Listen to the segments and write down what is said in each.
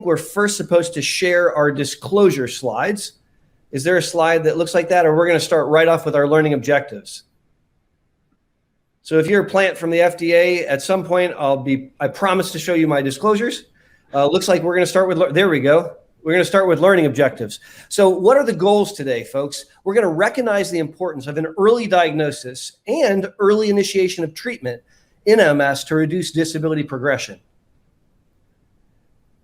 we're first supposed to share our disclosure slides. Is there a slide that looks like that, or we're going to start right off with our learning objectives? So if you're a plant from the FDA, at some point I promise to show you my disclosures. Looks like we're going to start with, there we go. We're going to start with learning objectives. So what are the goals today, folks? We're going to recognize the importance of an early diagnosis and early initiation of treatment in MS to reduce disability progression.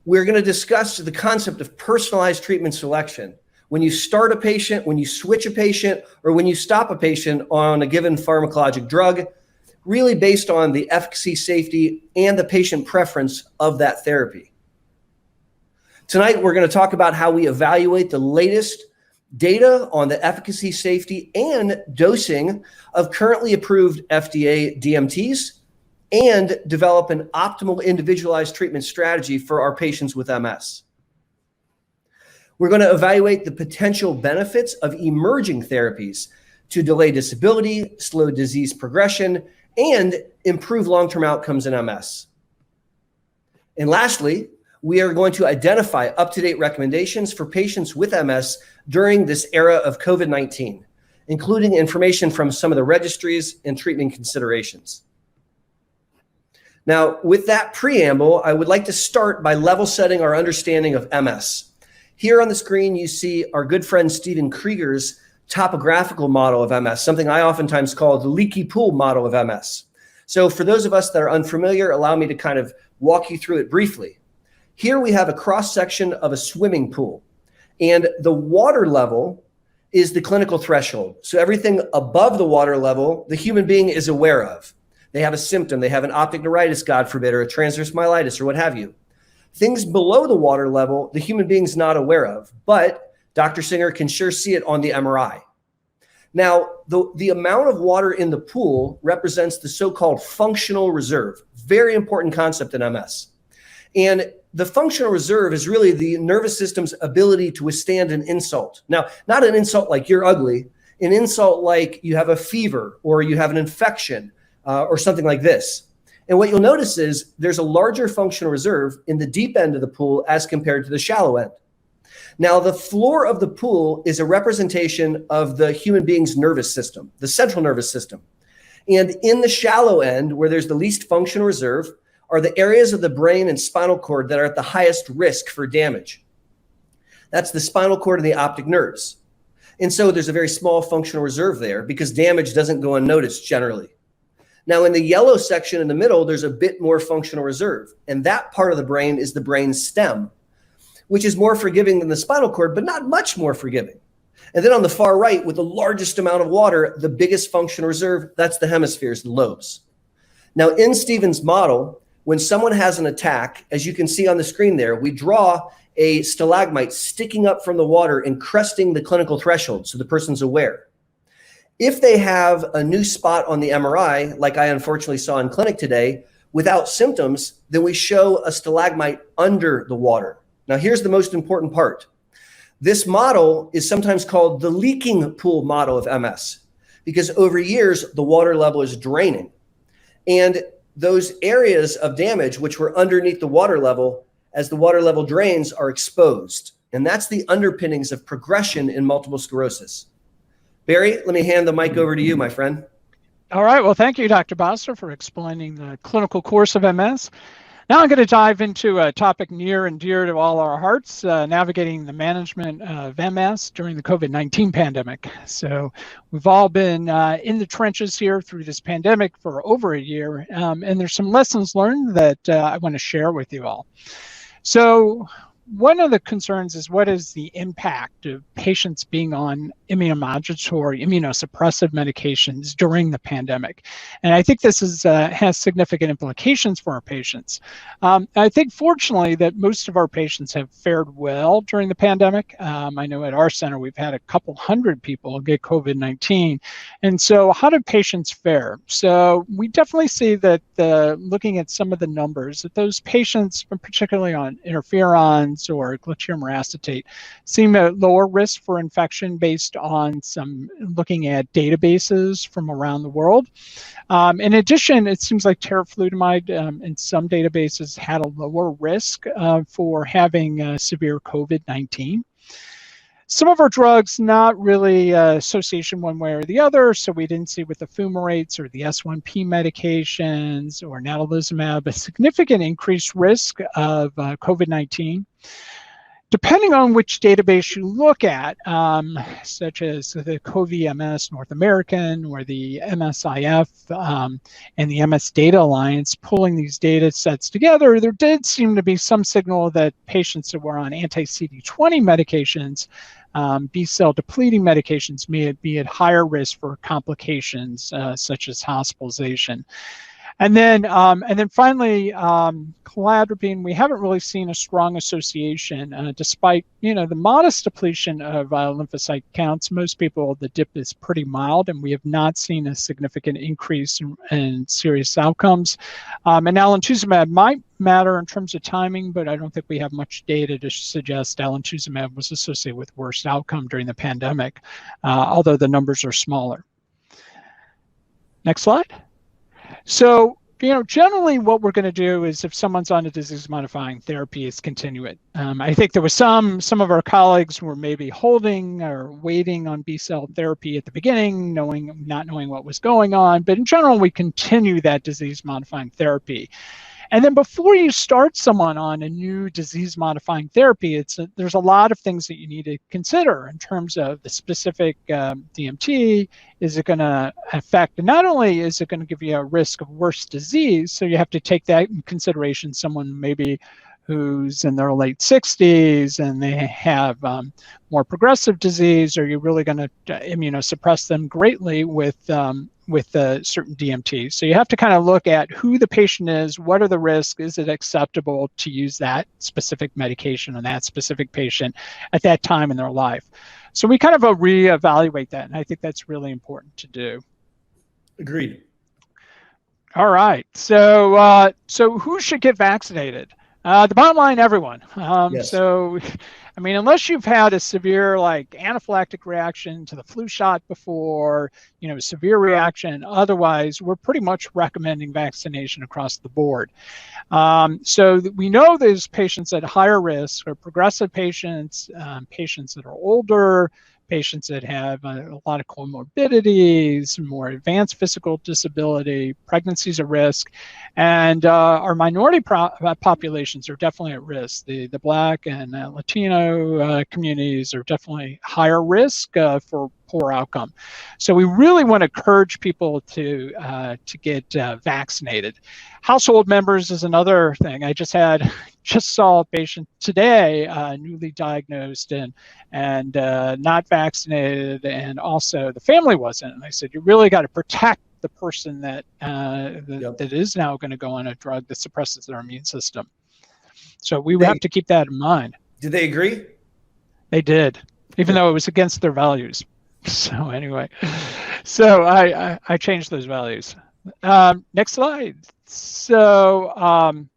We're going to discuss the concept of personalized treatment selection. When you start a patient, when you switch a patient, or when you stop a patient on a given pharmacologic drug, really based on the efficacy, safety, and the patient preference of that therapy. Tonight, we're going to talk about how we evaluate the latest data on the efficacy, safety, and dosing of currently approved FDA DMTs and develop an optimal individualized treatment strategy for our patients with MS. We're going to evaluate the potential benefits of emerging therapies to delay disability, slow disease progression, and improve long-term outcomes in MS. And lastly, we are going to identify up-to-date recommendations for patients with MS during this era of COVID-19, including information from some of the registries and treatment considerations. Now, with that preamble, I would like to start by level setting our understanding of MS. Here on the screen, you see our good friend Stephen Krieger's topographical model of MS, something I oftentimes call the leaky pool model of MS. So for those of us that are unfamiliar, allow me to kind of walk you through it briefly. Here we have a cross-section of a swimming pool, and the water level is the clinical threshold. So everything above the water level, the human being is aware of. They have a symptom, they have an optic neuritis, God forbid, or a transverse myelitis, or what have you. Things below the water level, the human being's not aware of, but Dr. Singer can sure see it on the MRI. Now, the amount of water in the pool represents the so-called functional reserve, very important concept in MS. And the functional reserve is really the nervous system's ability to withstand an insult. Now, not an insult like you're ugly, an insult like you have a fever or you have an infection or something like this. And what you'll notice is there's a larger functional reserve in the deep end of the pool as compared to the shallow end. Now, the floor of the pool is a representation of the human being's nervous system, the central nervous system. And in the shallow end, where there's the least functional reserve, are the areas of the brain and spinal cord that are at the highest risk for damage. That's the spinal cord and the optic nerves. And so there's a very small functional reserve there because damage doesn't go unnoticed generally. Now, in the yellow section in the middle, there's a bit more functional reserve. And that part of the brain is the brain stem, which is more forgiving than the spinal cord, but not much more forgiving. And then on the far right, with the largest amount of water, the biggest functional reserve, that's the hemispheres, the lobes. Now, in Stephen's model, when someone has an attack, as you can see on the screen there, we draw a stalagmite sticking up from the water and cresting the clinical threshold so the person's aware. If they have a new spot on the MRI, like I unfortunately saw in clinic today, without symptoms, then we show a stalagmite under the water. Now, here's the most important part. This model is sometimes called the leaking pool model of MS because over years, the water level is draining. And those areas of damage, which were underneath the water level, as the water level drains, are exposed. And that's the underpinnings of progression in multiple sclerosis. Barry, let me hand the mic over to you, my friend. All right. Well, thank you, Dr. Boster, for explaining the clinical course of MS. Now I'm going to dive into a topic near and dear to all our hearts, navigating the management of MS during the COVID-19 pandemic. So we've all been in the trenches here through this pandemic for over a year, and there's some lessons learned that I want to share with you all. So one of the concerns is what is the impact of patients being on immunomodulatory, immunosuppressive medications during the pandemic? And I think this is, has significant implications for our patients. I think fortunately that most of our patients have fared well during the pandemic. I know at our center we've had a couple hundred people get COVID-19. And so how do patients fare? So we definitely see that looking at some of the numbers, that those patients, particularly on interferons, patients or glatiramer acetate seem at lower risk for infection based on some looking at databases from around the world. In addition, it seems like teriflunomide in some databases had a lower risk for having severe COVID-19. Some of our drugs, not really association one way or the other, so we didn't see with the fumarates or the S1P medications or natalizumab a significant increased risk of COVID-19. Depending on which database you look at, such as the COVI-MS North American or the MSIF and the MS Data Alliance, pulling these data sets together, there did seem to be some signal that patients that were on anti-CD20 medications, B-cell depleting medications, may be at higher risk for complications such as hospitalization. And then finally, cladribine, we haven't really seen a strong association, despite the modest depletion of lymphocyte counts. Most people, the dip is pretty mild, and we have not seen a significant increase in serious outcomes. And alemtuzumab might matter in terms of timing, but I don't think we have much data to suggest alemtuzumab was associated with worse outcome during the pandemic, although the numbers are smaller. Next slide. So, generally what we're going to do is if someone's on a disease-modifying therapy is continue it. I think there was some of our colleagues were maybe holding or waiting on B-cell therapy at the beginning, not knowing what was going on. But in general, we continue that disease-modifying therapy. And then before you start someone on a new disease-modifying therapy, there's a lot of things that you need to consider in terms of the specific DMT. Is it going to affect, and not only is it going to give you a risk of worse disease, so you have to take that in consideration, someone maybe who's in their late 60s and they have more progressive disease, are you really going to immunosuppress them greatly with certain DMT? So you have to kind of look at who the patient is, what are the risks, is it acceptable to use that specific medication on that specific patient at that time in their life. So we kind of reevaluate that, and I think that's really important to do. Agreed. All right, so who should get vaccinated? The bottom line, everyone. Yes. So, unless you've had a severe anaphylactic reaction to the flu shot before, severe reaction, otherwise, we're pretty much recommending vaccination across the board. So we know there's patients at higher risk are progressive patients, patients that are older, patients that have a lot of comorbidities, more advanced physical disability, pregnancies at risk, and our minority populations are definitely at risk. The Black and Latino communities are definitely higher risk for poor outcome. So we really want to encourage people to get vaccinated. Household members is another thing. I just saw a patient today, newly diagnosed and not vaccinated, and also the family wasn't. And I said, you really got to protect the person that is now going to go on a drug that suppresses their immune system. So we have to keep that in mind. Did they agree? They did, even though it was against their values. So anyway, so I changed those values. Next slide. So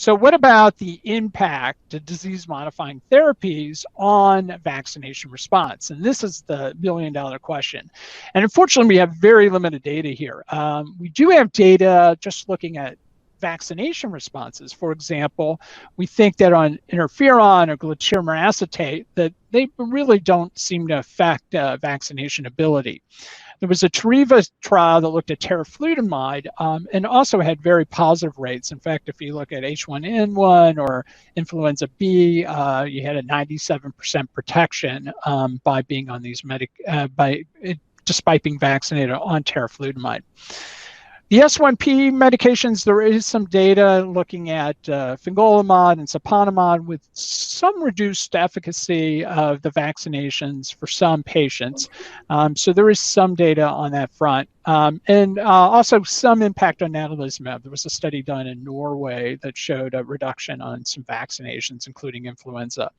what about the impact of disease-modifying therapies on vaccination response? And this is the million-dollar question. And unfortunately, we have very limited data here. We do have data just looking at vaccination responses. For example, we think that on interferon or glatiramer acetate, that they really don't seem to affect vaccination ability. There was a Tariva trial that looked at teriflunomide and also had very positive rates. In fact, if you look at H1N1 or influenza B, you had a 97% protection by being on these despite being vaccinated on teriflunomide. The S1P medications, there is some data looking at fingolimod and siponimod with some reduced efficacy of the vaccinations for some patients. So there is some data on that front. And also some impact on natalizumab. There was a study done in Norway that showed a reduction on some vaccinations, including influenza.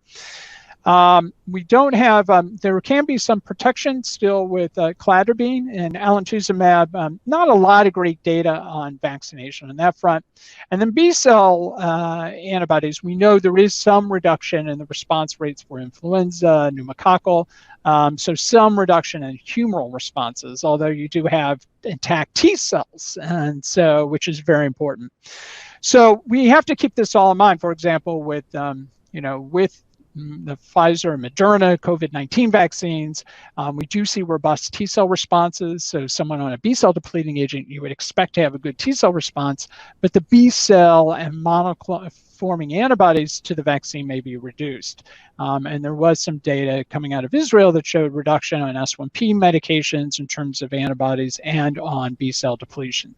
We don't have, there can be some protection still with cladribine and alemtuzumab. Not a lot of great data on vaccination on that front. And then B-cell antibodies, we know there is some reduction in the response rates for influenza, pneumococcal, so some reduction in humoral responses, although you do have intact T cells, and so which is very important. So we have to keep this all in mind. For example, with with the Pfizer and Moderna COVID-19 vaccines, we do see robust T cell responses. So someone on a B cell depleting agent, you would expect to have a good T cell response, but the B cell and monoclonal-forming antibodies to the vaccine may be reduced. And there was some data coming out of Israel that showed reduction on S1P medications in terms of antibodies and on B cell depletion.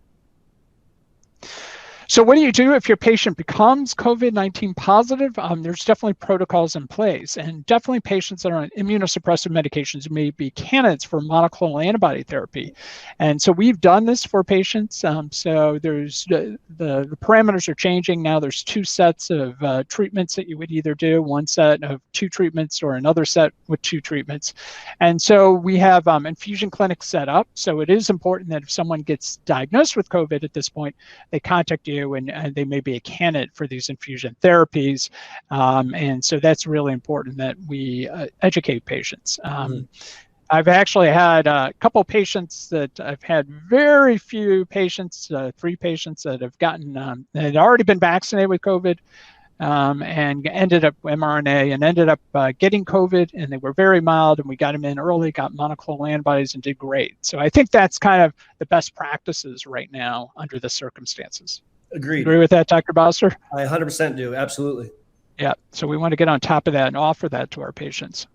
So what do you do if your patient becomes COVID-19 positive? There's definitely protocols in place, and definitely patients that are on immunosuppressive medications may be candidates for monoclonal antibody therapy. And so we've done this for patients. So there's the parameters are changing. Now there's 2 sets of treatments that you would either do, one set of 2 treatments or another set with 2 treatments. And so we have infusion clinics set up. So it is important that if someone gets diagnosed with COVID at this point, they contact you, and they may be a candidate for these infusion therapies. And so that's really important that we educate patients. I've actually had a couple patients that I've had very few patients, 3 patients that have gotten, that had already been vaccinated with COVID and ended up mRNA and ended up getting COVID, and they were very mild, and we got them in early, got monoclonal antibodies and did great. So I think that's kind of the best practices right now under the circumstances. Agreed. Agree with that, Dr. Boster? I 100% do. Absolutely. Yeah. So we want to get on top of that and offer that to our patients.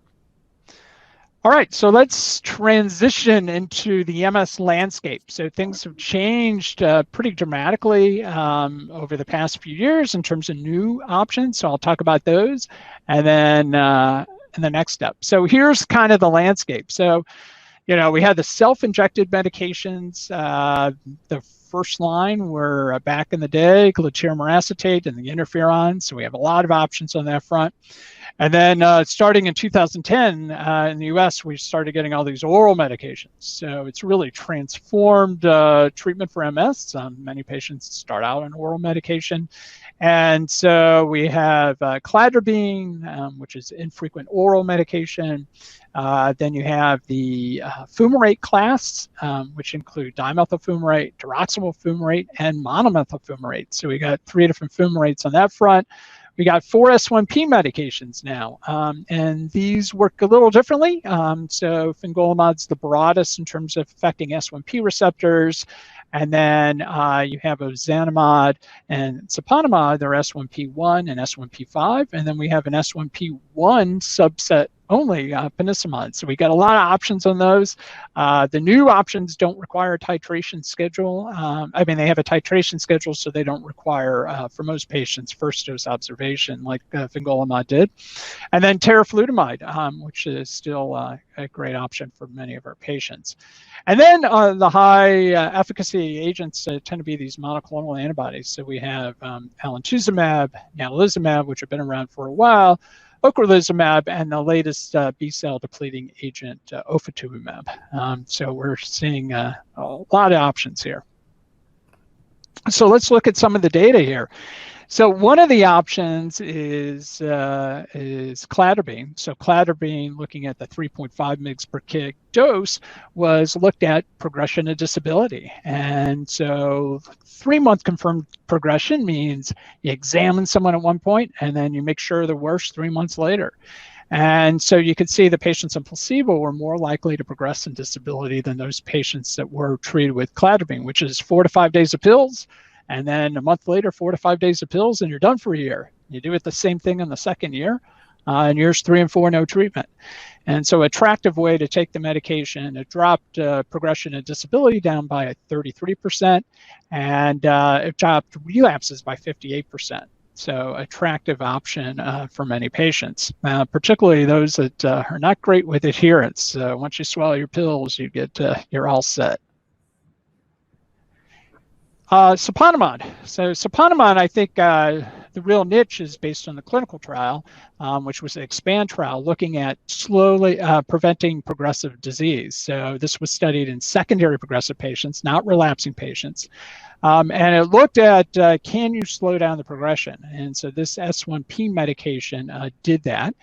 All right. So let's transition into the MS landscape. So things have changed pretty dramatically over the past few years in terms of new options. So I'll talk about those, and then in the next step. So here's kind of the landscape. So, we had the self-injected medications. The first line were back in the day, glutathione acetate and the interferons. So we have a lot of options on that front. And then starting in 2010 in the US, we started getting all these oral medications. So it's really transformed treatment for MS. Many patients start out on oral medication. And so we have cladribine, which is infrequent oral medication. Then you have the fumarate class, which include dimethylfumarate, deoxyfumarate, and monomethylfumarate. So we got 3 different fumarates on that front. We got 4 S1P medications now, and these work a little differently. So fingolimod's the broadest in terms of affecting S1P receptors. And then you have ozanimod and siponimod, they're S1P1 and S1P5. And then we have an S1P1 subset only, ponesimod. So we got a lot of options on those. The new options don't require a titration schedule. They have a titration schedule, so they don't require, for most patients, first dose observation like fingolimod did. And then teriflunomide, which is still a great option for many of our patients. And then the high efficacy agents tend to be these monoclonal antibodies. So we have alemtuzumab, natalizumab, which have been around for a while, ocrelizumab, and the latest B-cell depleting agent, ophitubimab. So we're seeing a lot of options here. So let's look at some of the data here. So one of the options is cladribine. So cladribine, looking at the 3.5 mg per kg dose, was looked at progression of disability. And so 3-month confirmed progression means you examine someone at one point and then you make sure they're worse 3 months later. And so you could see the patients on placebo were more likely to progress in disability than those patients that were treated with cladribine, which is 4 to 5 days of pills. And then a month later, 4 to 5 days of pills, and you're done for a year. You do it the same thing in the second year. In years 3 and 4, no treatment. And so attractive way to take the medication. It dropped progression and disability down by 33%, and it dropped relapses by 58%. So attractive option for many patients, particularly those that are not great with adherence. Once you swallow your pills, you're all set. Siponimod. So siponimod, I think The real niche is based on the clinical trial, which was the EXPAND trial, looking at slowly preventing progressive disease. So this was studied in secondary progressive patients, not relapsing patients. And it looked at, can you slow down the progression? And so this S1P medication did that.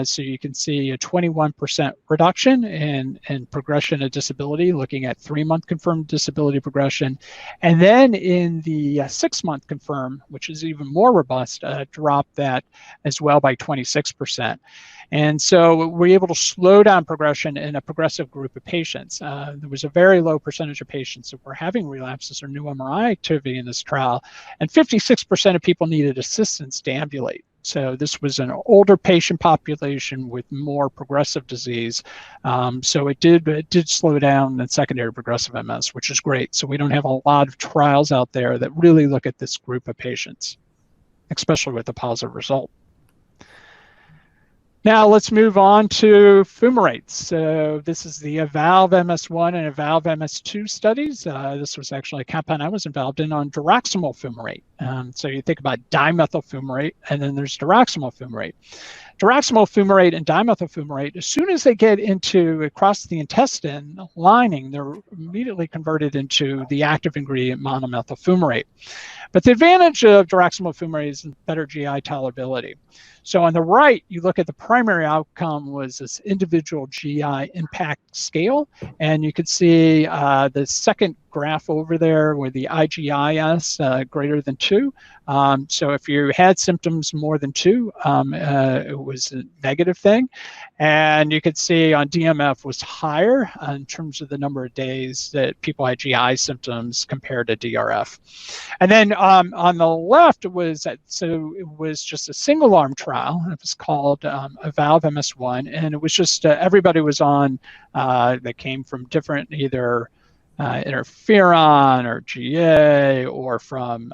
So you can see a 21% reduction in progression of disability, looking at 3-month confirmed disability progression. And then in the 6-month confirmed, which is even more robust, dropped that as well by 26%. And so we're able to slow down progression in a progressive group of patients. There was a very low percentage of patients that were having relapses or new MRI activity in this trial, and 56% of people needed assistance to ambulate. So this was an older patient population with more progressive disease. So it did slow down in secondary progressive MS, which is great. So we don't have a lot of trials out there that really look at this group of patients, especially with a positive result. Now let's move on to Fumarate. So this is the EVOLVE MS1 and EVOLVE MS2 studies. This was actually a compound I was involved in on diroximel fumarate. So you think about dimethyl fumarate, and then there's diroximel fumarate. Diroximel fumarate and dimethyl fumarate, as soon as they get across the intestine lining, they're immediately converted into the active ingredient monomethyl fumarate. But the advantage of diroximel fumarate is better GI tolerability. So on the right, you look at the primary outcome was this individual GI impact scale, and you can see the second graph over there with the IGIS greater than 2. So if you had symptoms more than 2, it was a negative thing. And you could see on DMF was higher in terms of the number of days that people had GI symptoms compared to DRF. And then on the left, it was just a single arm trial. It was called EVOLVE MS1, and it was just everybody was on that came from different either interferon or GA or from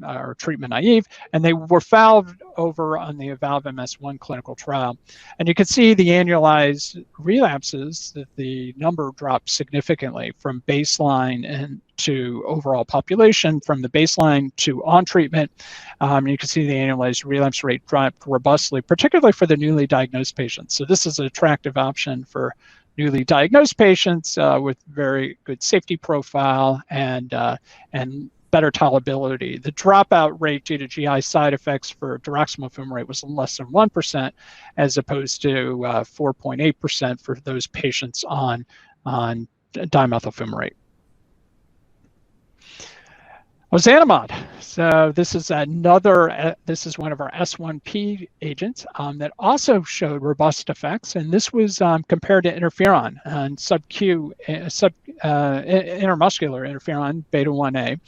or treatment naive, and they were followed over on the EVOLVE MS1 clinical trial. And you can see the annualized relapses, that the number dropped significantly from baseline and to overall population, from the baseline to on treatment. You can see the annualized relapse rate dropped robustly, particularly for the newly diagnosed patients. So this is an attractive option for newly diagnosed patients with very good safety profile and better tolerability. The dropout rate due to GI side effects for diroximel fumarate was less than 1%, as opposed to 4.8% for those patients on dimethyl fumarate. Ozanimod. So this is one of our S1P agents that also showed robust effects, and this was compared to interferon and intramuscular interferon beta 1A.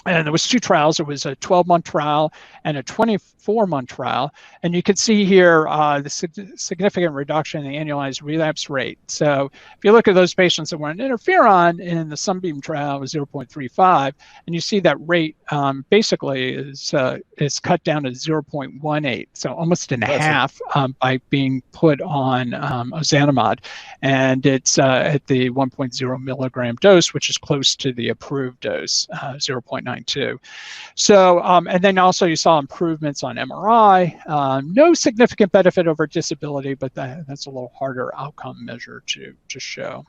And there was 2 trials. There was a 12-month trial and a 24-month trial. And you can see here the significant reduction in the annualized relapse rate. So if you look at those patients that were on interferon in the Sunbeam trial, it was 0.35. And you see that rate basically is cut down to 0.18. So almost in half by being put on Ozanimod. And it's at the 1.0 milligram dose, which is close to the approved dose, 0.92. So, and then also you saw improvements on MRI. No significant benefit over disability, but that's a little harder outcome measure to show.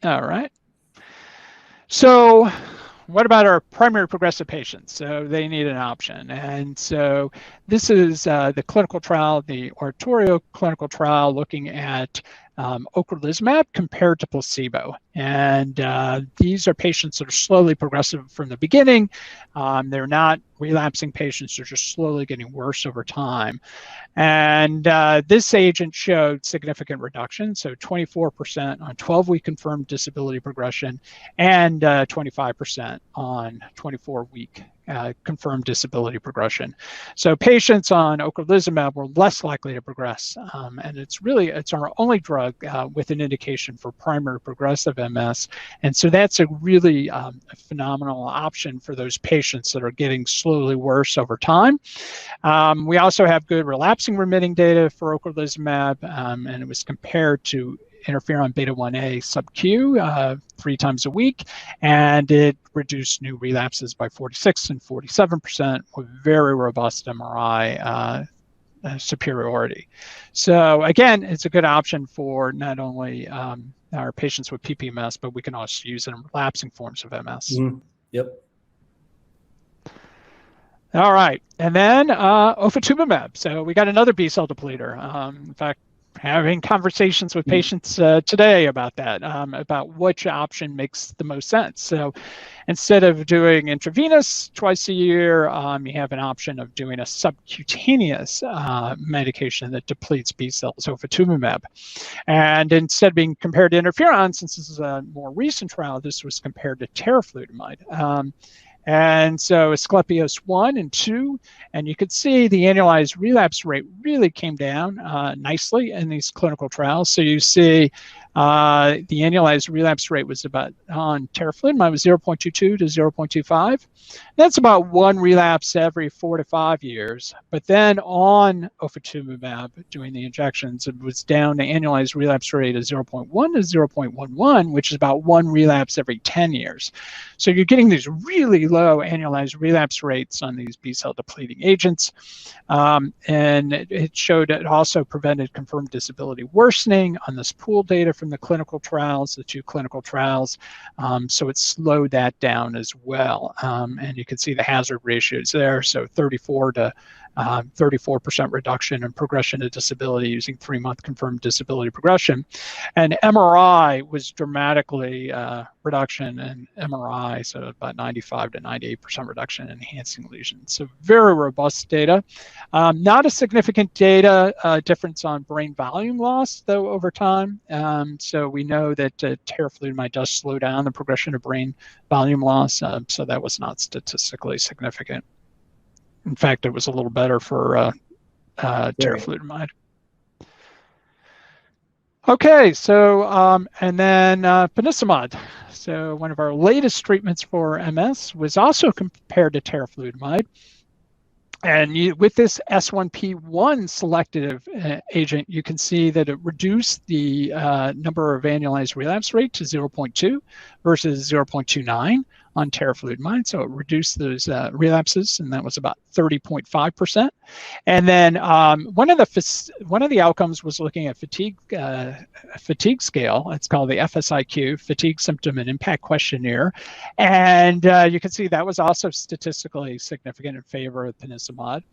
All right. So what about our primary progressive patients? So they need an option. And so this is the clinical trial, the Oratorio clinical trial, looking at ocrelizumab compared to placebo. And these are patients that are slowly progressive from the beginning. They're not relapsing patients, they're just slowly getting worse over time. And this agent showed significant reduction, so 24% on 12-week confirmed disability progression and 25% on 24-week confirmed disability progression. So patients on ocrelizumab were less likely to progress, and it's our only drug with an indication for primary progressive MS, and so that's a really a phenomenal option for those patients that are getting slowly worse over time. We also have good relapsing remitting data for ocrelizumab, and it was compared to interferon beta-1a sub-Q 3 times a week, and it reduced new relapses by 46 and 47% with very robust MRI superiority. So again, it's a good option for not only our patients with PPMS, but we can also use it in relapsing forms of MS. Mm-hmm. Yep. All right, and then ophitubimab. So we got another B-cell depleter. In fact, having conversations with patients today about that, about which option makes the most sense. So instead of doing intravenous twice a year, you have an option of doing a subcutaneous medication that depletes B cells, ophitubimab. And instead of being compared to interferon, since this is a more recent trial, this was compared to teriflunomide. And so Asclepios 1 and 2, and you could see the annualized relapse rate really came down nicely in these clinical trials. So you see the annualized relapse rate was about, on teriflunomide was 0.22 to 0.25. That's about 1 relapse every 4 to 5 years. But then on ophitubimab, doing the injections, it was down to annualized relapse rate of 0.1 to 0.11, which is about 1 relapse every 10 years. So you're getting these really low annualized relapse rates on these B-cell depleting agents. And it showed it also prevented confirmed disability worsening on this pool data from the clinical trials, the 2 clinical trials. So it slowed that down as well. And you can see the hazard ratios there. So 34 to 34% reduction in progression to disability using 3-month confirmed disability progression. And MRI was dramatically reduction in MRI, so about 95 to 98% reduction in enhancing lesions. So very robust data. Not a significant data difference on brain volume loss, though, over time. So we know that teriflunomide does slow down the progression of brain volume loss, so that was not statistically significant. In fact, it was a little better for teriflunomide. Okay, so and then ponesimod. So one of our latest treatments for MS was also compared to teriflunomide. And with this S1P1 selective agent, you can see that it reduced the number of annualized relapse rate to 0.2 versus 0.29 on teriflunomide. So it reduced those relapses, and that was about 30.5%. And then one of the outcomes was looking at fatigue scale. It's called the FSIQ, Fatigue Symptom and Impact Questionnaire. And you can see that was also statistically significant in favor of ponesimod.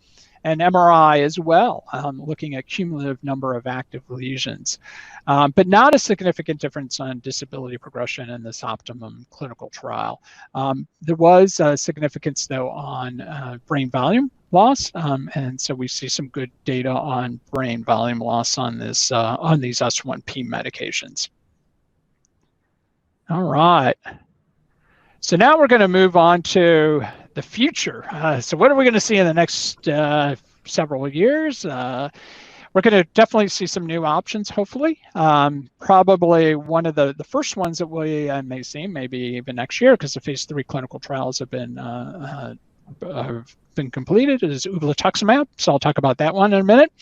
And MRI as well, looking at cumulative number of active lesions, but not a significant difference on disability progression in this optimum clinical trial. There was significance, though, on brain volume loss, and so we see some good data on brain volume loss on this on these S1P medications. All right. So now we're going to move on to the future. So what are we going to see in the next several years? We're going to definitely see some new options, hopefully. Probably one of the first ones that we may see, maybe even next year, because the phase 3 clinical trials have been completed, is ublituximab. So I'll talk about that one in a minute.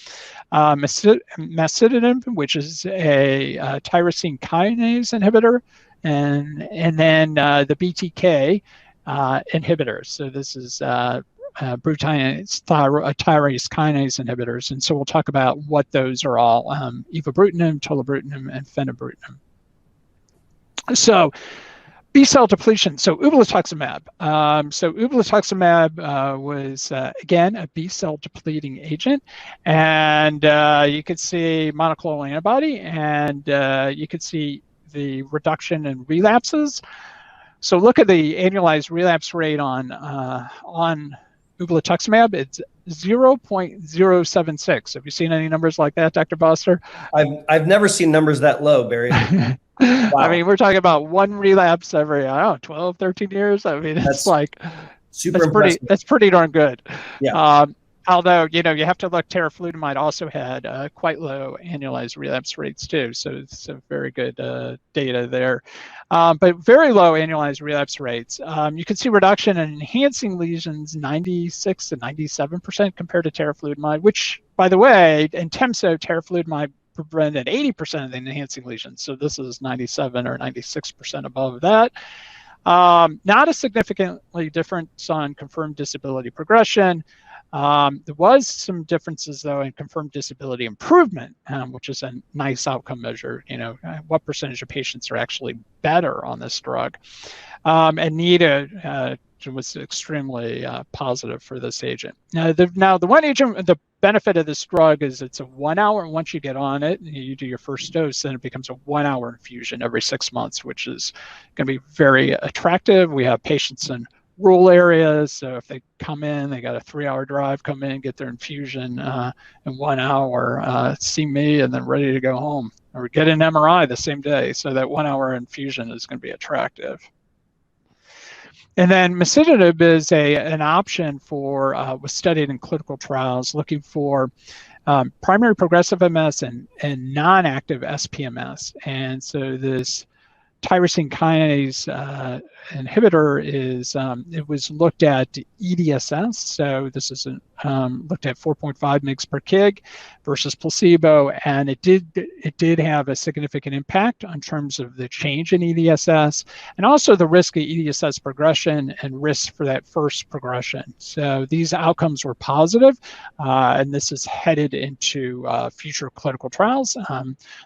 Masitinib, which is a tyrosine kinase inhibitor, and then the Btk inhibitors. So this is tyrase kinase inhibitors. And so we'll talk about what those are all, evobrutinib, tolobrutinib, and fenebrutinib. So B-cell depletion, so ublituximab. So ublituximab was, again, a B-cell depleting agent. And you could see monoclonal antibody, and you could see the reduction in relapses. So look at the annualized relapse rate on ublituximab. It's 0.076. Have you seen any numbers like that, Dr. Boster? I've never seen numbers that low, Barry. Wow. I mean, we're talking about 1 relapse every, I don't know, 12, 13 years. I mean, it's that's pretty darn good. Yeah. Although, you have to look, teriflunomide also had quite low annualized relapse rates too. So it's a very good data there. But very low annualized relapse rates. You can see reduction in enhancing lesions, 96 to 97% compared to teriflunomide, which, by the way, in TEMSO, teriflunomide prevented 80% of the enhancing lesions. So this is 97 or 96% above that. Not a significantly difference on confirmed disability progression. There was some differences, though, in confirmed disability improvement, which is a nice outcome measure. What percentage of patients are actually better on this drug? And NIDA was extremely positive for this agent. Now, the one agent, the benefit of this drug is it's a 1 hour. Once you get on it, you do your first dose, then it becomes a 1 hour infusion every 6 months, which is going to be very attractive. We have patients in rural areas, so if they come in, they got a 3-hour drive, come in, get their infusion in 1 hour, see me, and then ready to go home, or get an MRI the same day. So that 1 hour infusion is going to be attractive. And then masitinib is an option for, was studied in clinical trials looking for primary progressive MS and non-active SPMS. And so this tyrosine kinase inhibitor is, it was looked at EDSS. So this is looked at 4.5 mg per kg versus placebo, and it did have a significant impact in terms of the change in EDSS and also the risk of EDSS progression and risk for that first progression. So these outcomes were positive, and this is headed into future clinical trials. There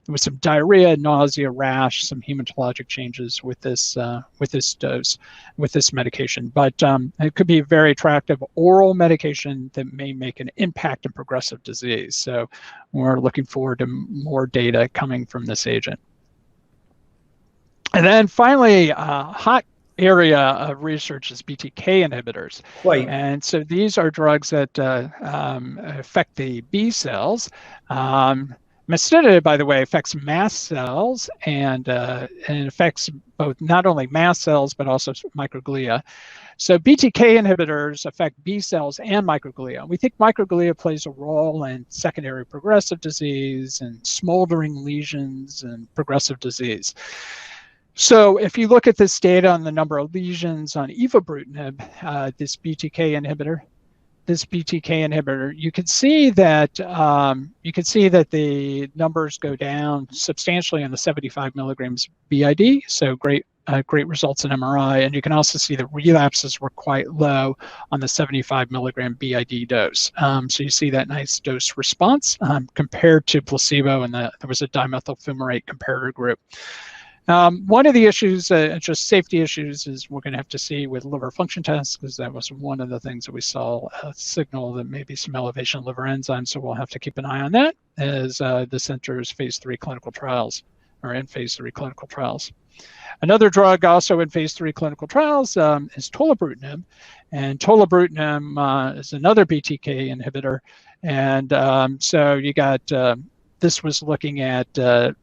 was some diarrhea, nausea, rash, some hematologic changes with this dose, with this medication, but it could be a very attractive oral medication that may make an impact in progressive disease. So we're looking forward to more data coming from this agent. And then finally, hot area of research is Btk inhibitors. Right. And so these are drugs that affect the B cells. Masitinib, by the way, affects mast cells and affects both not only mast cells but also microglia. So Btk inhibitors affect B cells and microglia. We think microglia plays a role in secondary progressive disease and smoldering lesions and progressive disease. So if you look at this data on the number of lesions on evobrutinib, this Btk inhibitor, you can see that the numbers go down substantially on the 75 milligrams BID. So great results in MRI, and you can also see the relapses were quite low on the 75 milligram BID dose. So you see that nice dose response compared to placebo, and there was a dimethyl fumarate comparator group. One of the issues, just safety issues, is we're going to have to see with liver function tests, because that was one of the things that we saw a signal that maybe some elevation of liver enzymes. So we'll have to keep an eye on that as this enters phase 3 clinical trials, or in phase 3 clinical trials. Another drug also in phase 3 clinical trials is tolebrutinib, and tolebrutinib is another BTK inhibitor. And so you got this was looking at the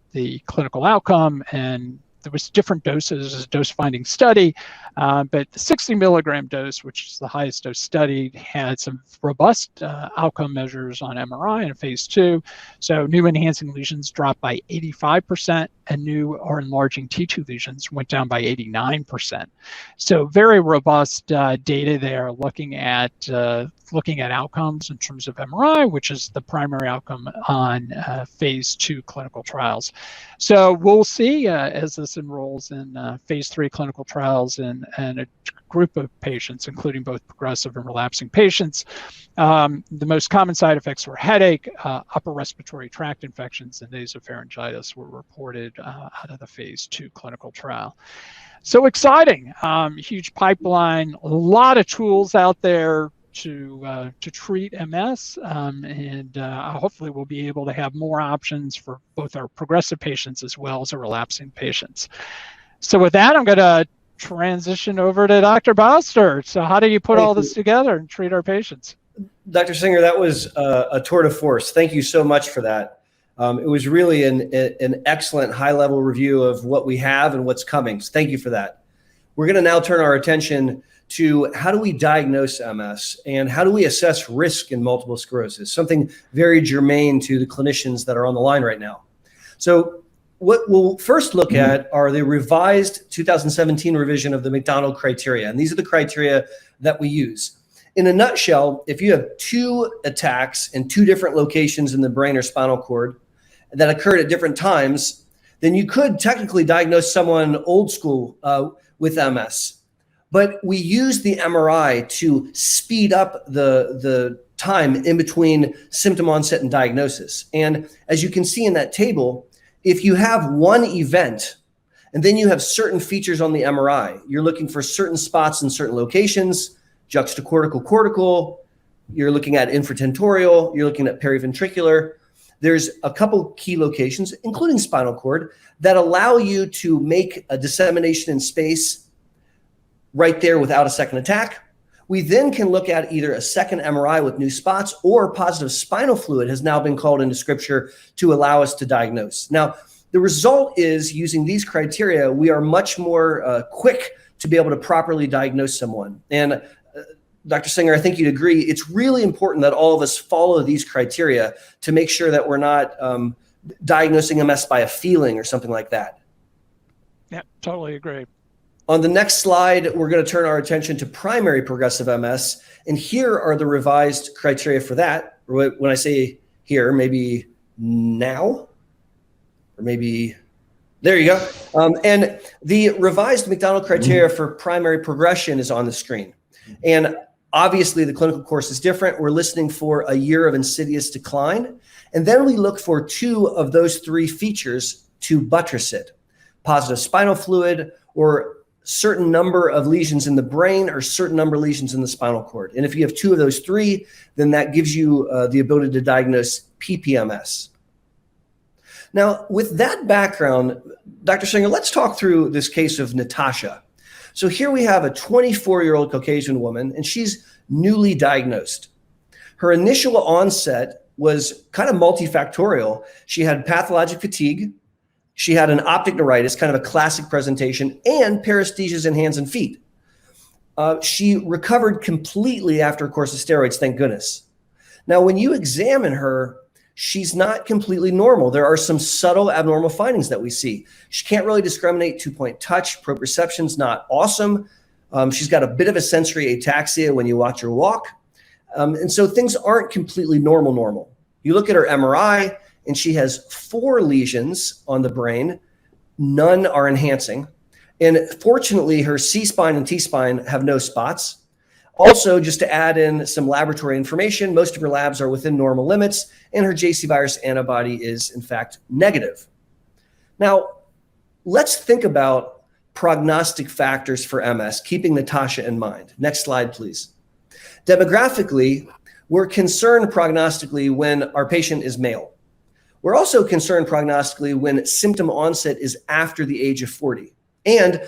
clinical outcome, and there was different doses as a dose finding study, but the 60 milligram dose, which is the highest dose studied, had some robust outcome measures on MRI in phase 2. So new enhancing lesions dropped by 85%, and new or enlarging T2 lesions went down by 89%. So very robust data there, looking at outcomes in terms of MRI, which is the primary outcome on phase 2 clinical trials. So we'll see as this enrolls in phase 3 clinical trials and a group of patients, including both progressive and relapsing patients. The most common side effects were headache, upper respiratory tract infections, and nasopharyngitis were reported out of the phase 2 clinical trial. So exciting, huge pipeline, a lot of tools out there to treat MS, and hopefully we'll be able to have more options for both our progressive patients as well as our relapsing patients. So with that, I'm going to transition over to Dr. Boster. So how do you put all this together and treat our patients? Dr. Singer, that was a tour de force. Thank you so much for that. It was really an excellent high-level review of what we have and what's coming. So thank you for that. We're going to now turn our attention to how do we diagnose MS and how do we assess risk in multiple sclerosis, something very germane to the clinicians that are on the line right now. So what we'll first look at are the revised 2017 revision of the McDonald criteria. And these are the criteria that we use. In a nutshell, if you have 2 attacks in 2 different locations in the brain or spinal cord, that occurred at different times, then you could technically diagnose someone old school with MS. But we use the MRI to speed up the time in between symptom onset and diagnosis. And as you can see in that table, if you have one event and then you have certain features on the MRI, you're looking for certain spots in certain locations, juxtacortical cortical, you're looking at infratentorial, you're looking at periventricular. There's a couple key locations, including spinal cord, that allow you to make a dissemination in space right there without a second attack. We then can look at either a second MRI with new spots, or positive spinal fluid has now been called into scripture to allow us to diagnose. Now, the result is, using these criteria, we are much more quick to be able to properly diagnose someone. And Dr. Singer, I think you'd agree, it's really important that all of us follow these criteria to make sure that we're not diagnosing MS by a feeling or something like that. Yeah, totally agree. On the next slide, we're going to turn our attention to primary progressive MS. And here are the revised criteria for that. When I say here, maybe now, or maybe, there you go. And the revised McDonald criteria for primary progression is on the screen. And obviously the clinical course is different. We're listening for a year of insidious decline. And then we look for 2 of those 3 features to buttress it: positive spinal fluid, or certain number of lesions in the brain, or certain number of lesions in the spinal cord. And if you have 2 of those 3, then that gives you the ability to diagnose PPMS. Now, with that background, Dr. Singer, let's talk through this case of Natasha. So here we have a 24-year-old Caucasian woman, and she's newly diagnosed. Her initial onset was kind of multifactorial. She had pathologic fatigue. She had an optic neuritis, kind of a classic presentation, and paresthesias in hands and feet. She recovered completely after a course of steroids, thank goodness. Now, when you examine her, she's not completely normal. There are some subtle abnormal findings that we see. She can't really discriminate 2-point touch. Proprioception's not awesome. She's got a bit of a sensory ataxia when you watch her walk. And so things aren't completely normal. You look at her MRI, and she has 4 lesions on the brain. None are enhancing. And fortunately, her C-spine and T-spine have no spots. Also, just to add in some laboratory information, most of her labs are within normal limits, and her JC virus antibody is, in fact, negative. Now, let's think about prognostic factors for MS, keeping Natasha in mind. Next slide, please. Demographically, we're concerned prognostically when our patient is male. We're also concerned prognostically when symptom onset is after the age of 40. And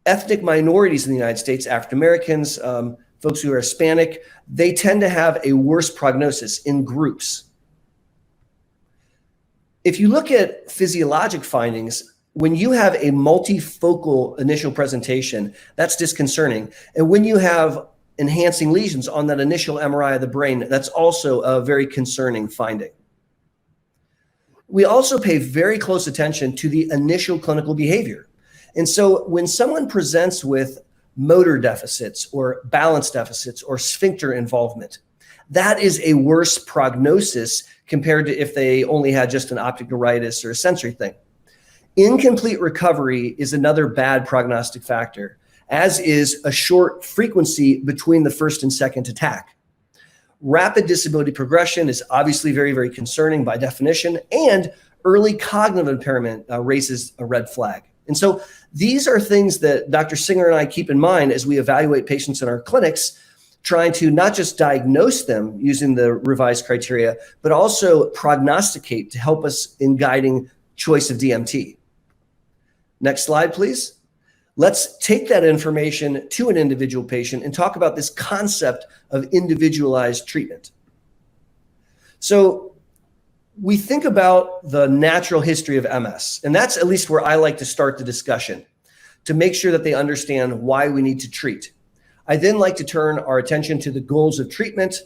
ethnic minorities in the United States, African Americans, folks who are Hispanic, they tend to have a worse prognosis in groups. If you look at physiologic findings, when you have a multifocal initial presentation, that's disconcerting. And when you have enhancing lesions on that initial MRI of the brain, that's also a very concerning finding. We also pay very close attention to the initial clinical behavior. And so when someone presents with motor deficits or balance deficits or sphincter involvement, that is a worse prognosis compared to if they only had just an optic neuritis or a sensory thing. Incomplete recovery is another bad prognostic factor, as is a short frequency between the first and second attack. Rapid disability progression is obviously very, very concerning by definition, and early cognitive impairment raises a red flag. And so these are things that Dr. Singer and I keep in mind as we evaluate patients in our clinics, trying to not just diagnose them using the revised criteria, but also prognosticate to help us in guiding choice of DMT. Next slide, please. Let's take that information to an individual patient and talk about this concept of individualized treatment. So we think about the natural history of MS, and that's at least where I like to start the discussion, to make sure that they understand why we need to treat. I then like to turn our attention to the goals of treatment.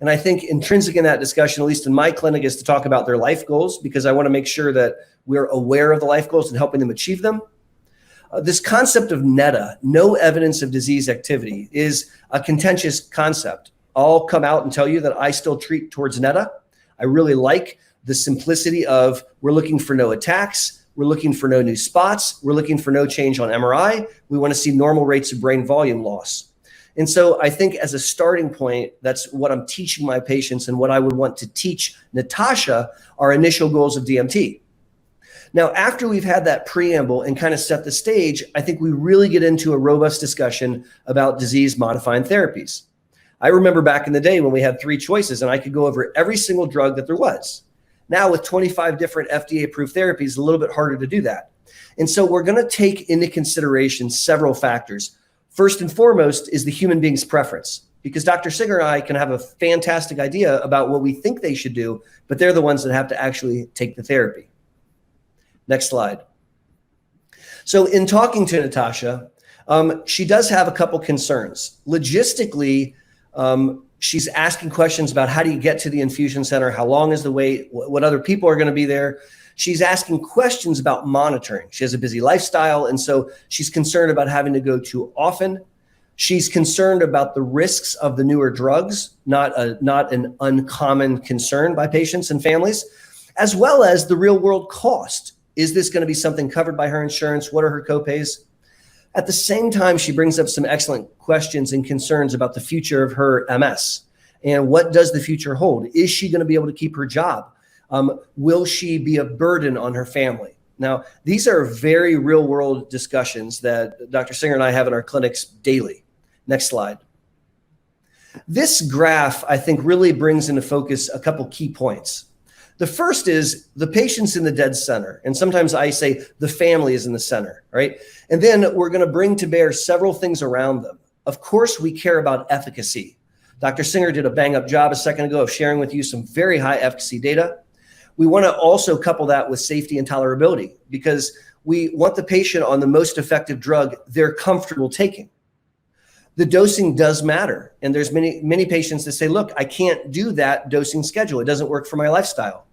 And I think intrinsic in that discussion, at least in my clinic, is to talk about their life goals, because I want to make sure that we're aware of the life goals and helping them achieve them. This concept of NEDA, no evidence of disease activity, is a contentious concept. I'll come out and tell you that I still treat towards NEDA. I really like the simplicity of we're looking for no attacks, we're looking for no new spots, we're looking for no change on MRI, we want to see normal rates of brain volume loss. And so I think as a starting point, that's what I'm teaching my patients and what I would want to teach Natasha, our initial goals of DMT. Now, after we've had that preamble and kind of set the stage, I think we really get into a robust discussion about disease-modifying therapies. I remember back in the day when we had 3 choices and I could go over every single drug that there was. Now with 25 different FDA-approved therapies, it's a little bit harder to do that. And so we're going to take into consideration several factors. First and foremost is the human being's preference, because Dr. Singer and I can have a fantastic idea about what we think they should do, but they're the ones that have to actually take the therapy. Next slide. So in talking to Natasha, she does have a couple concerns. Logistically, she's asking questions about how do you get to the infusion center? How long is the wait? What other people are going to be there? She's asking questions about monitoring. She has a busy lifestyle, and so she's concerned about having to go too often. She's concerned about the risks of the newer drugs, not an uncommon concern by patients and families, as well as the real world cost. Is this going to be something covered by her insurance? What are her copays? At the same time, she brings up some excellent questions and concerns about the future of her MS. And what does the future hold? Is she going to be able to keep her job? Will she be a burden on her family? Now, these are very real world discussions that Dr. Singer and I have in our clinics daily. Next slide. This graph, I think, really brings into focus a couple key points. The first is the patient's in the dead center. And sometimes I say the family is in the center, right? And then we're going to bring to bear several things around them. Of course, we care about efficacy. Dr. Singer did a bang up job a second ago of sharing with you some very high efficacy data. We want to also couple that with safety and tolerability, because we want the patient on the most effective drug they're comfortable taking. The dosing does matter. And there's many patients that say, look, I can't do that dosing schedule. It doesn't work for my lifestyle.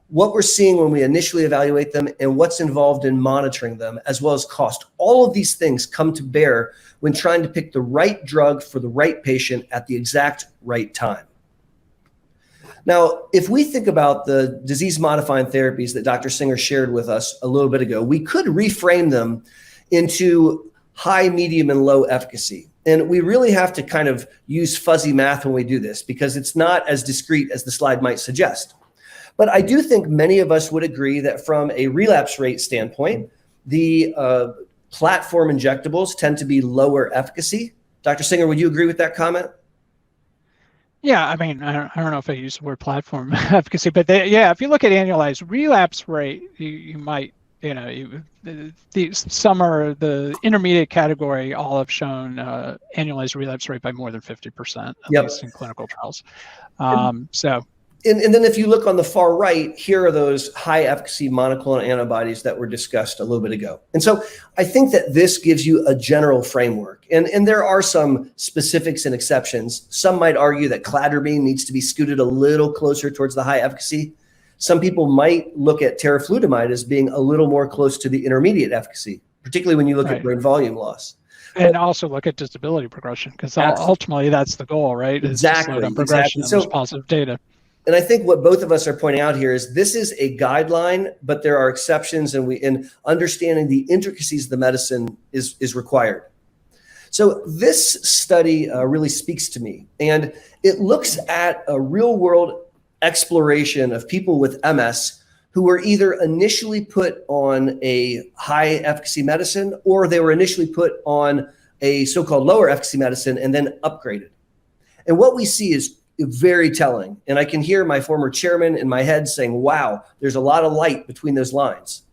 What we're seeing when we initially evaluate them and what's involved in monitoring them, as well as cost, all of these things come to bear when trying to pick the right drug for the right patient at the exact right time. Now, if we think about the disease-modifying therapies that Dr. Singer shared with us a little bit ago, we could reframe them into high, medium, and low efficacy. And we really have to kind of use fuzzy math when we do this, because it's not as discrete as the slide might suggest. But I do think many of us would agree that from a relapse rate standpoint, the platform injectables tend to be lower efficacy. Dr. Singer, would you agree with that comment? Yeah, I mean, I don't know if I use the word platform efficacy, but if you look at annualized relapse rate, you might, some are the intermediate category, all have shown annualized relapse rate by more than 50%, at least in clinical trials. And then if you look on the far right, here are those high efficacy monoclonal antibodies that were discussed a little bit ago. And so I think that this gives you a general framework. And there are some specifics and exceptions. Some might argue that cladribine needs to be scooted a little closer towards the high efficacy. Some people might look at teriflunomide as being a little more close to the intermediate efficacy, particularly when you look at brain volume loss. And also look at disability progression, because ultimately that's the goal, right? Exactly. Is to slow down progression, exactly. And there's positive data. And I think what both of us are pointing out here is this is a guideline, but there are exceptions, and understanding the intricacies of the medicine is required. So this study really speaks to me, and it looks at a real world exploration of people with MS who were either initially put on a high efficacy medicine, or they were initially put on a so-called lower efficacy medicine and then upgraded. And what we see is very telling. And I can hear my former chairman in my head saying, wow, there's a lot of light between those lines.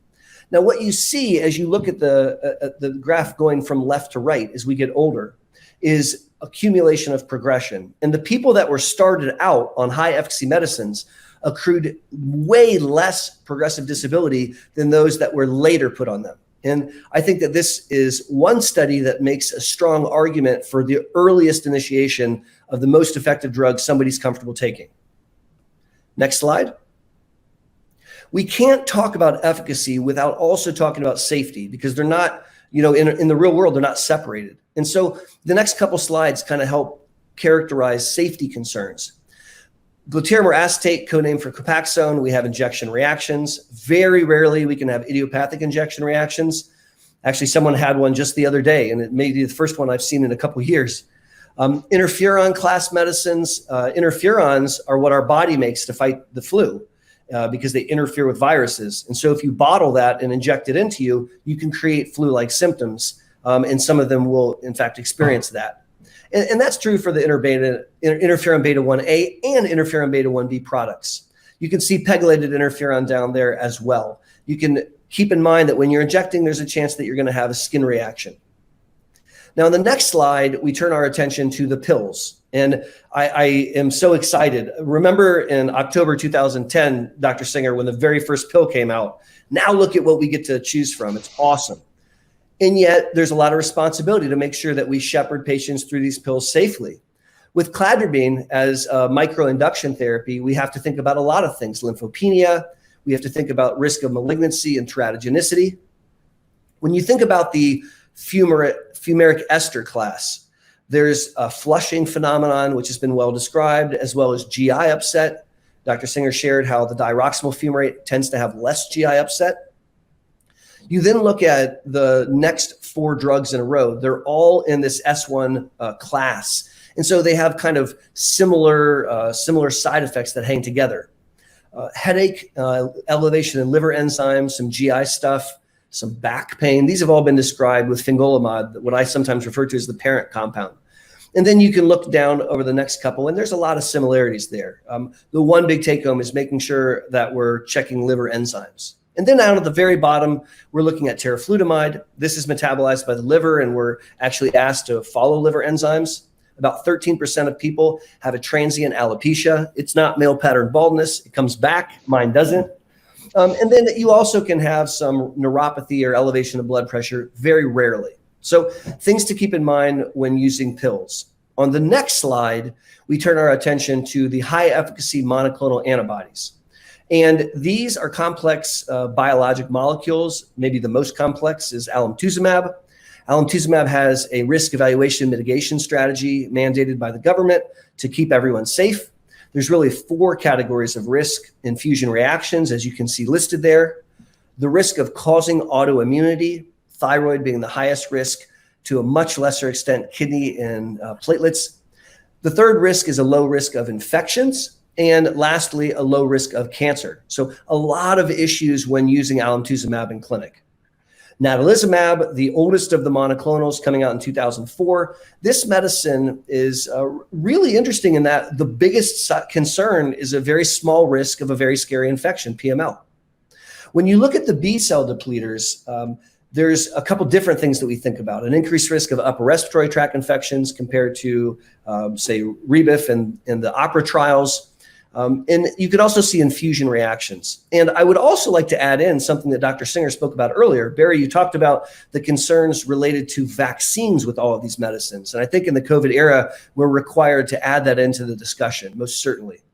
Now, what you see as you look at the graph going from left to right as we get older is accumulation of progression. And the people that were started out on high efficacy medicines accrued way less progressive disability than those that were later put on them. And I think that this is one study that makes a strong argument for the earliest initiation of the most effective drug somebody's comfortable taking. Next slide. We can't talk about efficacy without also talking about safety, because they're not, in the real world, they're not separated. And so the next couple slides kind of help characterize safety concerns. Glutaramyl acetate, codename for Copaxone, we have injection reactions. Very rarely we can have idiopathic injection reactions. Actually, someone had one just the other day, and it may be the first one I've seen in a couple of years. Interferon class medicines, interferons are what our body makes to fight the flu because they interfere with viruses. And so if you bottle that and inject it into you, you can create flu-like symptoms, and some of them will, in fact, experience that. And that's true for the interferon beta 1A and interferon beta 1B products. You can see pegylated interferon down there as well. You can keep in mind that when you're injecting, there's a chance that you're going to have a skin reaction. Now, on the next slide, we turn our attention to the pills. And I am so excited. Remember in October 2010, Dr. Singer, when the very first pill came out, now look at what we get to choose from. It's awesome. And yet there's a lot of responsibility to make sure that we shepherd patients through these pills safely. With cladribine as a microinduction therapy, we have to think about a lot of things: lymphopenia. We have to think about risk of malignancy and teratogenicity. When you think about the fumaric ester class, there's a flushing phenomenon, which has been well described, as well as GI upset. Dr. Singer shared how the diroximel fumarate tends to have less GI upset. You then look at the next 4 drugs in a row. They're all in this S1 class. And so they have kind of similar side effects that hang together. Headache, elevation in liver enzymes, some GI stuff, some back pain. These have all been described with fingolimod, what I sometimes refer to as the parent compound. And then you can look down over the next couple, and there's a lot of similarities there. The one big take home is making sure that we're checking liver enzymes. And then out at the very bottom, we're looking at teriflunomide. This is metabolized by the liver, and we're actually asked to follow liver enzymes. About 13% of people have a transient alopecia. It's not male pattern baldness. It comes back. Mine doesn't. And then you also can have some neuropathy or elevation of blood pressure very rarely. So things to keep in mind when using pills. On the next slide, we turn our attention to the high efficacy monoclonal antibodies. And these are complex biologic molecules. Maybe the most complex is alemtuzumab. Alemtuzumab has a risk evaluation mitigation strategy mandated by the government to keep everyone safe. There's really 4 categories of risk: infusion reactions, as you can see listed there, the risk of causing autoimmunity, thyroid being the highest risk, to a much lesser extent, kidney and platelets. The third risk is a low risk of infections. And lastly, a low risk of cancer. So a lot of issues when using alemtuzumab in clinic. Natalizumab, the oldest of the monoclonals, coming out in 2004. This medicine is really interesting in that the biggest concern is a very small risk of a very scary infection, PML. When you look at the B-cell depleters, there's a couple different things that we think about. An increased risk of upper respiratory tract infections compared to, say, Rebif and the OPERA trials. And you could also see infusion reactions. And I would also like to add in something that Dr. Singer spoke about earlier. Barry, you talked about the concerns related to vaccines with all of these medicines. And I think in the COVID era, we're required to add that into the discussion, most certainly.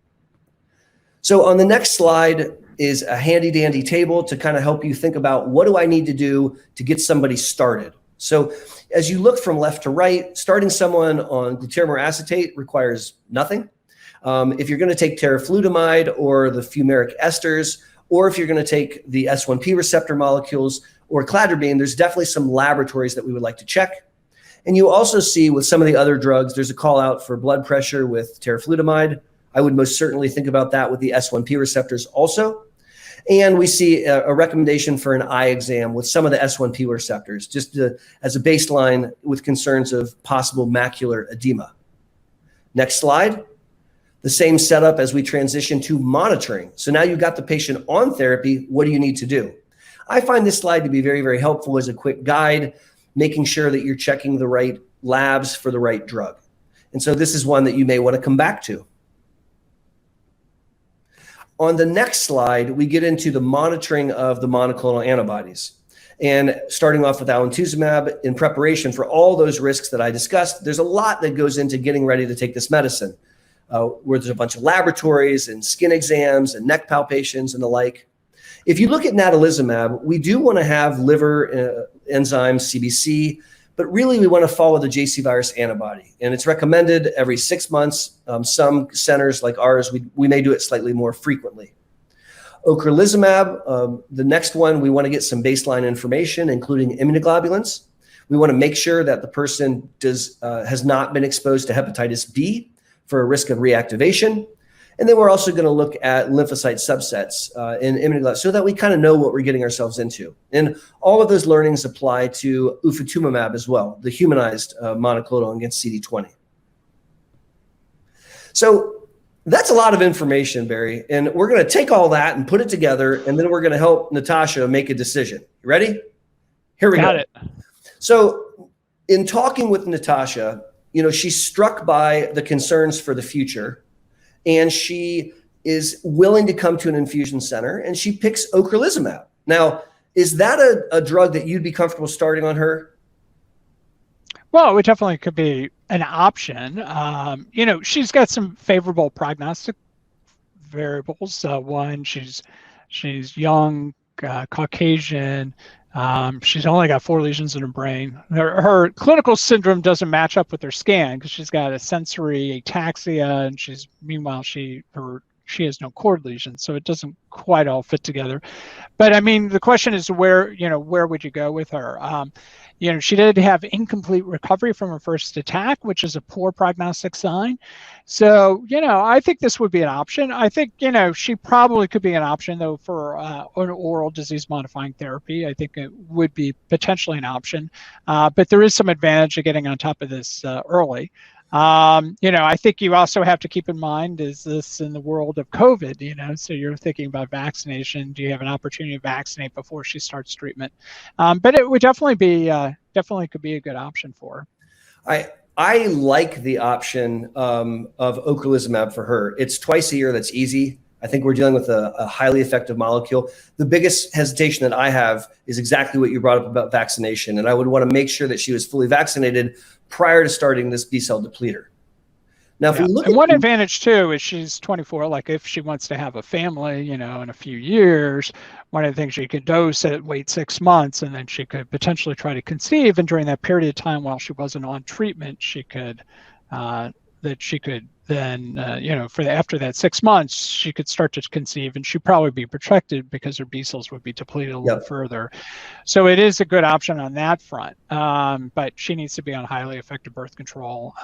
So on the next slide is a handy dandy table to kind of help you think about, what do I need to do to get somebody started? So as you look from left to right, starting someone on glutaramyl acetate requires nothing. If you're going to take teriflunomide or the fumaric esters, or if you're going to take the S1P receptor molecules or cladribine, there's definitely some laboratories that we would like to check. And you also see with some of the other drugs, there's a call out for blood pressure with teriflunomide. I would most certainly think about that with the S1P receptors also. And we see a recommendation for an eye exam with some of the S1P receptors, just as a baseline with concerns of possible macular edema. Next slide. The same setup as we transition to monitoring. So now you've got the patient on therapy. What do you need to do? I find this slide to be very, very helpful as a quick guide, making sure that you're checking the right labs for the right drug. And so this is one that you may want to come back to. On the next slide, we get into the monitoring of the monoclonal antibodies. And starting off with alemtuzumab, in preparation for all those risks that I discussed, there's a lot that goes into getting ready to take this medicine. Where there's a bunch of laboratories and skin exams and neck palpations and the like. If you look at natalizumab, we do want to have liver enzymes, CBC, But really, we want to follow the JC virus antibody. And it's recommended every 6 months. Some centers like ours, we may do it slightly more frequently. Ocrelizumab, the next one, we want to get some baseline information, including immunoglobulins. We want to make sure that the person has not been exposed to hepatitis B for a risk of reactivation. And then we're also going to look at lymphocyte subsets in immunoglobulins so that we kind of know what we're getting ourselves into. And all of those learnings apply to ophitubimab as well, the humanized monoclonal against CD20. So that's a lot of information, Barry. And we're going to take all that and put it together, and then we're going to help Natasha make a decision. You ready? Here we go. Got it. So in talking with Natasha, she's struck by the concerns for the future, and she is willing to come to an infusion center, and she picks ocrelizumab. Now, is that a drug that you'd be comfortable starting on her? Well, it definitely could be an option. She's got some favorable prognostic variables. One, she's young, Caucasian. She's only got 4 lesions in her brain. Her clinical syndrome doesn't match up with her scan because she's got a sensory ataxia, and meanwhile she has no cord lesions, so it doesn't quite all fit together. But I mean, the question is where would you go with her? She did have incomplete recovery from her first attack, which is a poor prognostic sign. So, I think this would be an option. I think, she probably could be an option, though, for an oral disease-modifying therapy. I think it would be potentially an option. But there is some advantage of getting on top of this early. I think you also have to keep in mind, is this in the world of COVID, so you're thinking about vaccination. Do you have an opportunity to vaccinate before she starts treatment? But it would definitely could be a good option for her. I like the option of ocrelizumab for her. It's twice a year. That's easy. I think we're dealing with a highly effective molecule. The biggest hesitation that I have is exactly what you brought up about vaccination. And I would want to make sure that she was fully vaccinated prior to starting this B-cell depleter. Now, if we look at one advantage too is she's 24. Like if she wants to have a family, in a few years, one of the things she could wait 6 months, and then she could potentially try to conceive. And during that period of time while she wasn't on treatment, she could then, after that 6 months, she could start to conceive, and she'd probably be protected because her B cells would be depleted a little further. So it is a good option on that front. But she needs to be on highly effective birth control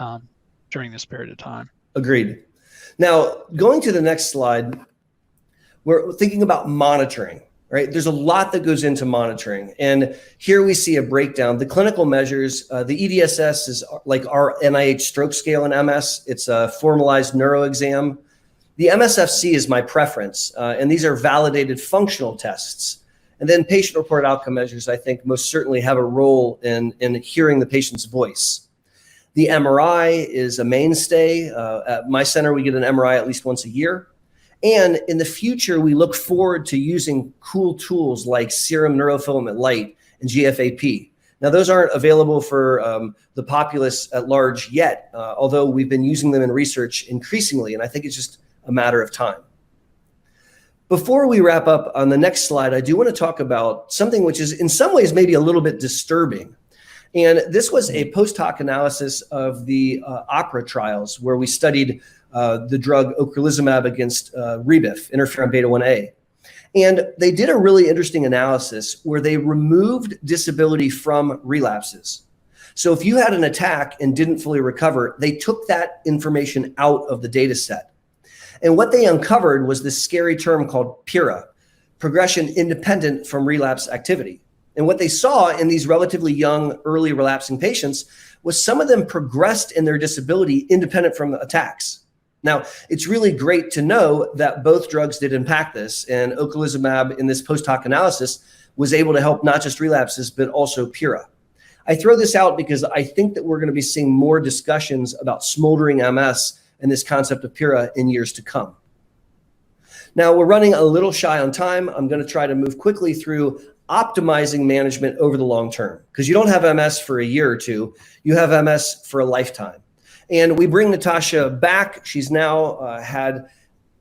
during this period of time. Agreed. Now, going to the next slide, we're thinking about monitoring, right? There's a lot that goes into monitoring. And here we see a breakdown. The clinical measures, the EDSS is like our NIH stroke scale in MS. It's a formalized neuro exam. The MSFC is my preference. And these are validated functional tests. And then patient-reported outcome measures, I think, most certainly have a role in hearing the patient's voice. The MRI is a mainstay. At my center, we get an MRI at least once a year. And in the future, we look forward to using cool tools like serum neurofilament light and GFAP. Now, those aren't available for the populace at large yet, although we've been using them in research increasingly, and I think it's just a matter of time. Before we wrap up on the next slide, I do want to talk about something which is in some ways maybe a little bit disturbing. And this was a post-hoc analysis of the OPERA trials where we studied the drug ocrelizumab against Rebif, interferon beta-1a. And they did a really interesting analysis where they removed disability from relapses. So if you had an attack and didn't fully recover, they took that information out of the data set. And what they uncovered was this scary term called PIRA, progression independent from relapse activity. And what they saw in these relatively young, early relapsing patients was some of them progressed in their disability independent from the attacks. Now, it's really great to know that both drugs did impact this, and ocrelizumab in this post-hoc analysis was able to help not just relapses, but also PIRA. I throw this out because I think that we're going to be seeing more discussions about smoldering MS and this concept of PIRA in years to come. Now, we're running a little shy on time. I'm going to try to move quickly through optimizing management over the long term, because you don't have MS for a year or two, you have MS for a lifetime. And we bring Natasha back. She's now had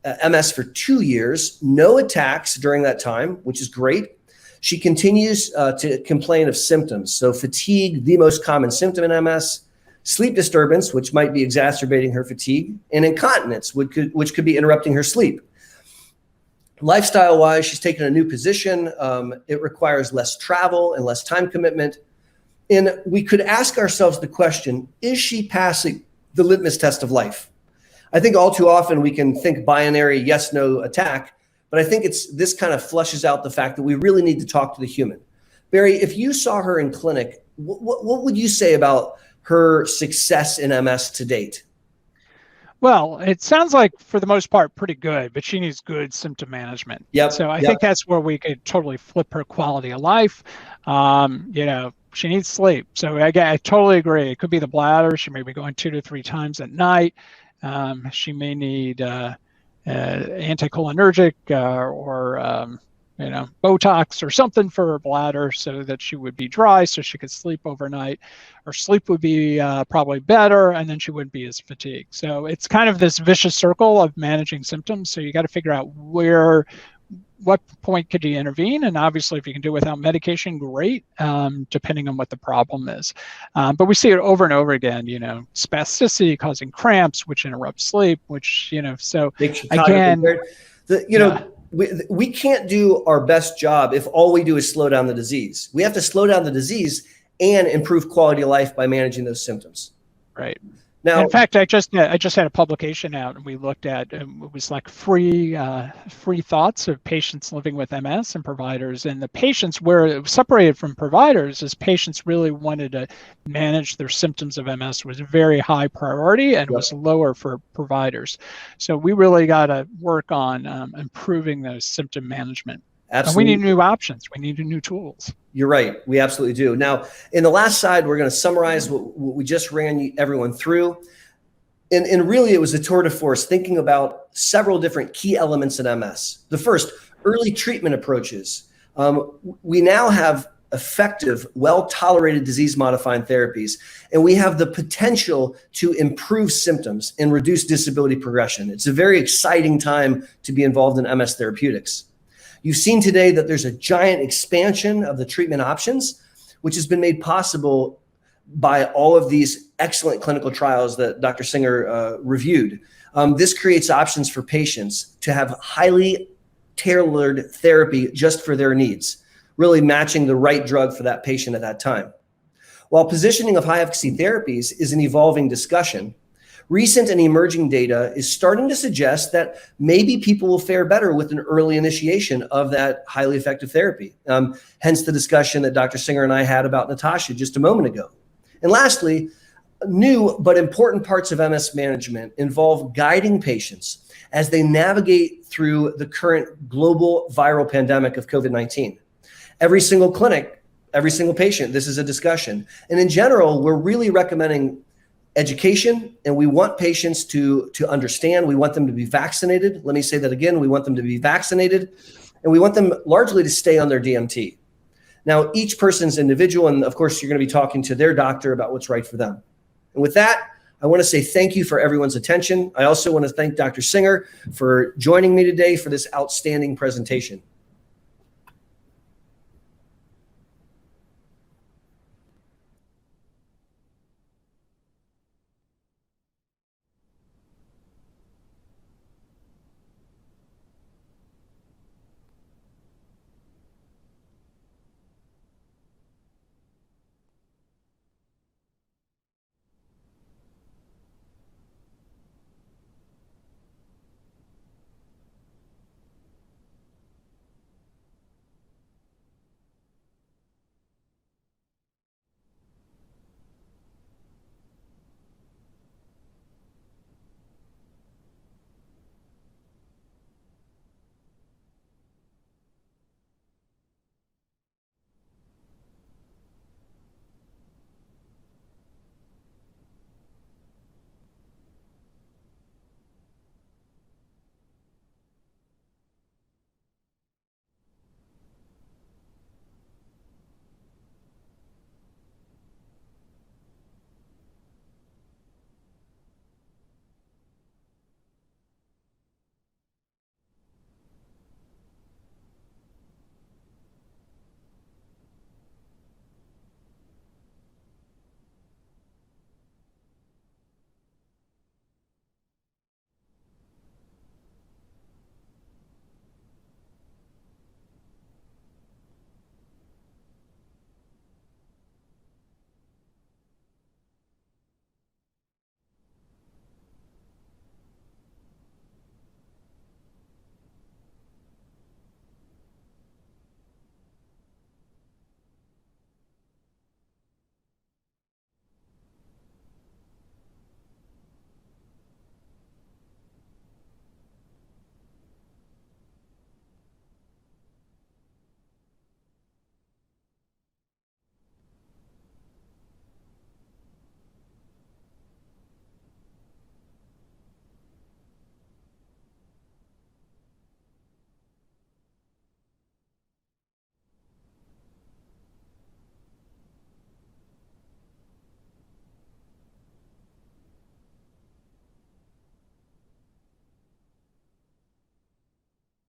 MS for 2 years, no attacks during that time, which is great. She continues to complain of symptoms. So fatigue, the most common symptom in MS, sleep disturbance, which might be exacerbating her fatigue, and incontinence, which could be interrupting her sleep. Lifestyle-wise, she's taken a new position. It requires less travel and less time commitment. And we could ask ourselves the question, is she passing the litmus test of life? I think all too often we can think binary yes, no attack, but I think this kind of flushes out the fact that we really need to talk to the human. Barry, if you saw her in clinic, what would you say about her success in MS to date? Well, it sounds like for the most part pretty good, but she needs good symptom management. Yep. So I think that's where we could totally flip her quality of life. She needs sleep. So I totally agree. It could be the bladder. She may be going 2 to 3 times at night. She may need anticholinergic or Botox or something for her bladder so that she would be dry so she could sleep overnight. Her sleep would be probably better, and then she wouldn't be as fatigued. So it's kind of this vicious circle of managing symptoms. So you got to figure out what point could you intervene? And obviously, if you can do it without medication, great, depending on what the problem is. But we see it over and over again, spasticity causing cramps, which interrupt sleep, which, so again, we can't do our best job if all we do is slow down the disease. We have to slow down the disease and improve quality of life by managing those symptoms. Right. Now, in fact, I just had a publication out, and we looked at it was like free thoughts of patients living with MS and providers, and the patients were separated from providers as patients really wanted to manage their symptoms of MS was a very high priority and was lower for providers. So we really got to work on improving those symptom management. Absolutely. And we need new options. We need new tools. You're right. We absolutely do. Now, in the last slide, we're going to summarize what we just ran everyone through. And really, it was a tour de force thinking about several different key elements in MS. The first, early treatment approaches. We now have effective, well-tolerated disease-modifying therapies, and we have the potential to improve symptoms and reduce disability progression. It's a very exciting time to be involved in MS therapeutics. You've seen today that there's a giant expansion of the treatment options, which has been made possible by all of these excellent clinical trials that Dr. Singer reviewed. This creates options for patients to have highly tailored therapy just for their needs, really matching the right drug for that patient at that time. While positioning of high efficacy therapies is an evolving discussion, recent and emerging data is starting to suggest that maybe people will fare better with an early initiation of that highly effective therapy. Hence the discussion that Dr. Singer and I had about Natasha just a moment ago. And lastly, new but important parts of MS management involve guiding patients as they navigate through the current global viral pandemic of COVID-19. Every single clinic, every single patient, this is a discussion. And in general, we're really recommending education, and we want patients to understand. We want them to be vaccinated. Let me say that again. We want them to be vaccinated, and we want them largely to stay on their DMT. Now, each person's individual, and of course, you're going to be talking to their doctor about what's right for them. And with that, I want to say thank you for everyone's attention. I also want to thank Dr. Singer for joining me today for this outstanding presentation.